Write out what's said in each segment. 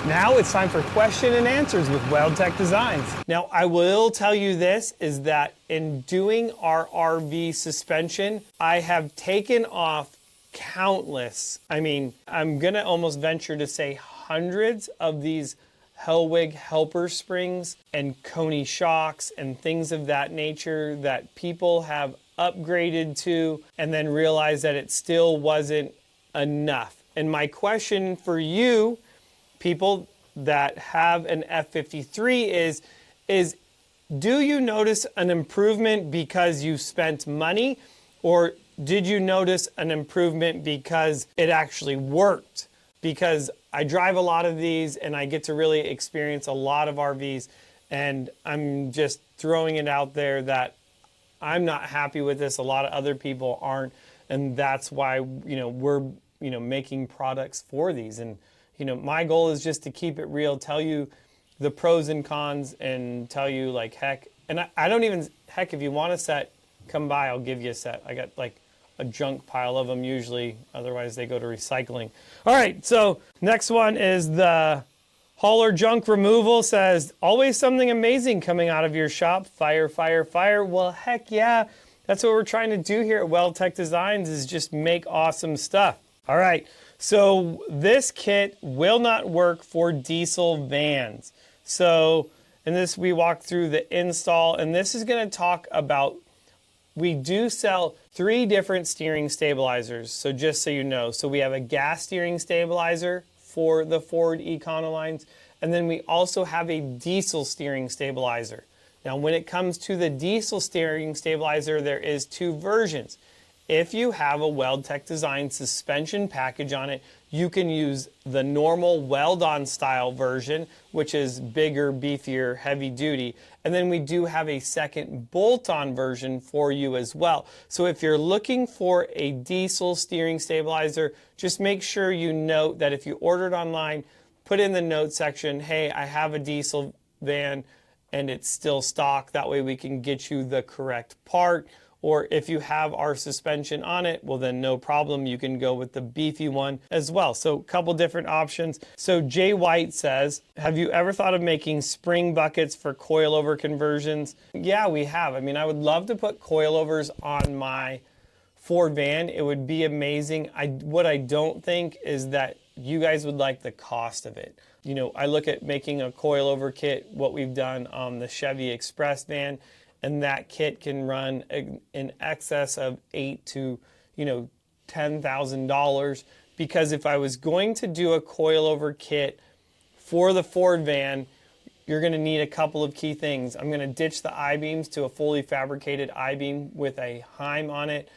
Now it's time for question and answers with Weld Tec Designs. Now I will tell you this, is that in doing our RV suspension, I have taken off countless, I'm gonna almost venture to say hundreds of these Hellwig helper springs and Coney shocks and things of that nature that people have upgraded to and then realized that it still wasn't enough. And my question for you, people that have an F53 is do you notice an improvement because you spent money, or did you notice an improvement because it actually worked? Because I drive a lot of these and I get to really experience a lot of RVs, and I'm just throwing it out there that I'm not happy with this. A lot of other people aren't, and that's why we're making products for these. And my goal is just to keep it real, tell you the pros and cons, and tell you like heck. And I don't even, heck, if you want a set, come by, I'll give you a set. I got like a junk pile of them usually, otherwise they go to recycling. All right, so next one is the hauler junk removal. Says, always something amazing coming out of your shop. Fire, fire, fire. Well, heck yeah. That's what we're trying to do here at Weld Tec Designs, is just make awesome stuff. All right, so this kit will not work for diesel vans. So in this, we walk through the install, and this is gonna talk about, we do sell 3 different steering stabilizers. So just so you know, so we have a gas steering stabilizer for the Ford Econolines, and then we also have a diesel steering stabilizer. Now, when it comes to the diesel steering stabilizer, there is 2 versions. If you have a Weld Tec Design suspension package on it, you can use the normal weld-on style version, which is bigger, beefier, heavy duty. And then we do have a second bolt-on version for you as well. So if you're looking for a diesel steering stabilizer, just make sure you note that if you ordered online, put in the note section, hey, I have a diesel van and it's still stock. That way we can get you the correct part. Or if you have our suspension on it, well then no problem, you can go with the beefy one as well. So a couple different options. So Jay White says, have you ever thought of making spring buckets for coilover conversions? Yeah, we have. I would love to put coilovers on my Ford van. It would be amazing. What I don't think is that you guys would like the cost of it. I look at making a coilover kit, what we've done on the Chevy Express van, and that kit can run in excess of $8,000 to $10,000. Because if I was going to do a coilover kit for the Ford van, you're going to need a couple of key things. I'm going to ditch the I-beams to a fully fabricated I-beam with a Heim on it.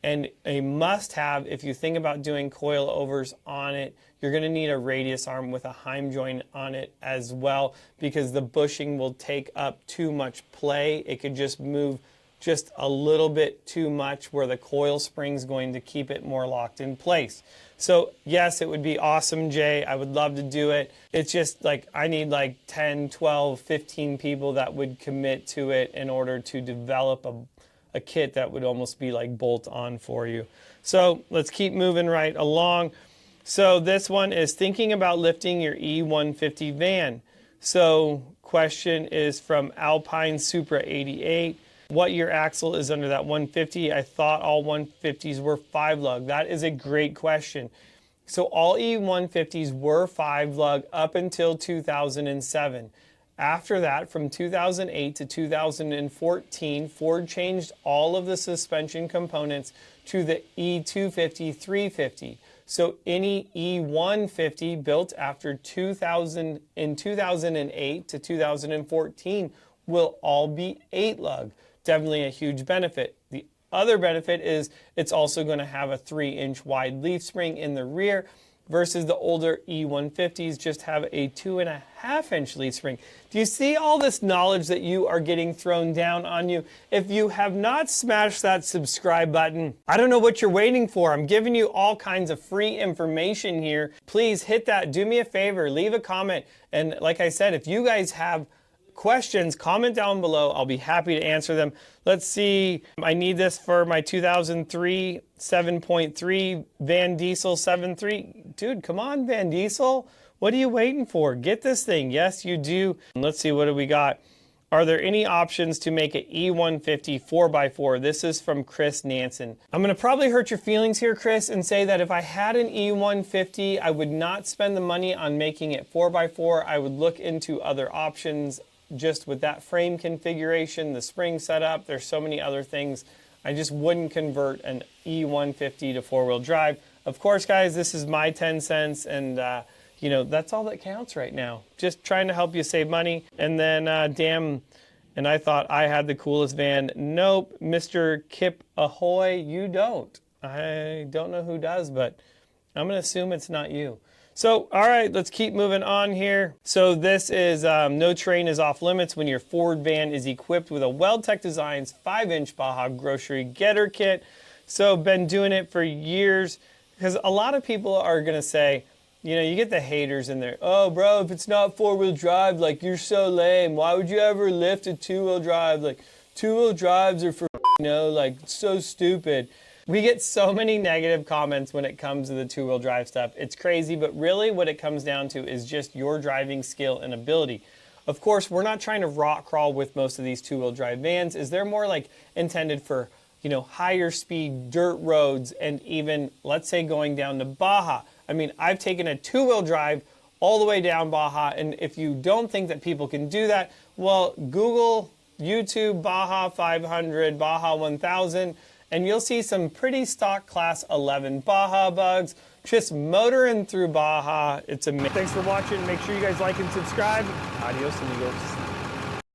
And a must-have, if you think about doing coilovers on it, you're going to need a radius arm with a Heim joint on it as well, because the bushing will take up too much play. It could just move just a little bit too much, where the coil spring's going to keep it more locked in place. So yes, it would be awesome, Jay. I would love to do it. It's just like I need like 10, 12, 15 people that would commit to it in order to develop a kit that would almost be like bolt on for you. So let's keep moving right along. So this one is thinking about lifting your E150 van. So question is from Alpine Supra 88. What year axle is under that 150? I thought all 150s were 5-lug. That is a great question. So all E150s were 5-lug up until 2007. After that, from 2008 to 2014, Ford changed all of the suspension components to the E250 350. So any E150 built after 2008 to 2014 will all be 8-lug. Definitely a huge benefit. The other benefit is it's also going to have a 3-inch wide leaf spring in the rear, versus the older E150s just have a 2.5-inch leaf spring. Do you see all this knowledge that you are getting thrown down on you? If you have not smashed that subscribe button, I don't know what you're waiting for. I'm giving you all kinds of free information here. Please hit that. Do me a favor, leave a comment. And like I said, if you guys have questions, comment down below. I'll be happy to answer them. Let's see. I need this for my 2003 7.3 Van Diesel 7.3. Dude, come on, Van Diesel. What are you waiting for? Get this thing. Yes, you do. Let's see, what do we got? Are there any options to make an E150 4x4? This is from Chris Nansen. I'm gonna probably hurt your feelings here, Chris, and say that if I had an E150, I would not spend the money on making it 4x4. I would look into other options just with that frame configuration, the spring setup. There's so many other things. I just wouldn't convert an E150 to four-wheel drive. Of course, guys, this is my 10 cents, and you know, that's all that counts right now. Just trying to help you save money. And then, damn, and I thought I had the coolest van. Nope, Mr. Kip Ahoy, you don't. I don't know who does, but I'm gonna assume it's not you. So, all right, let's keep moving on here. So this is no terrain is off limits when your Ford van is equipped with a Weld Tec Designs 5-inch Baja Grocery Kit. So been doing it for years, because a lot of people are gonna say, you know, you get the haters in there. Oh, bro, if it's not four-wheel drive, like, you're so lame. Why would you ever lift a two-wheel drive? Like, two-wheel drives are for, you know, like, so stupid. We get so many negative comments when it comes to the two-wheel drive stuff. It's crazy, but really what it comes down to is just your driving skill and ability. Of course, we're not trying to rock crawl with most of these two-wheel drive vans. They're more like intended for, you know, higher speed dirt roads and even, let's say, going down to Baja. I mean, I've taken a two-wheel drive all the way down Baja, and if you don't think that people can do that, well, Google, YouTube, Baja 500, Baja 1000, and you'll see some pretty stock Class 11 Baja bugs, just motoring through Baja. It's amazing. Thanks for watching. Make sure you guys like and subscribe. Adios, amigos.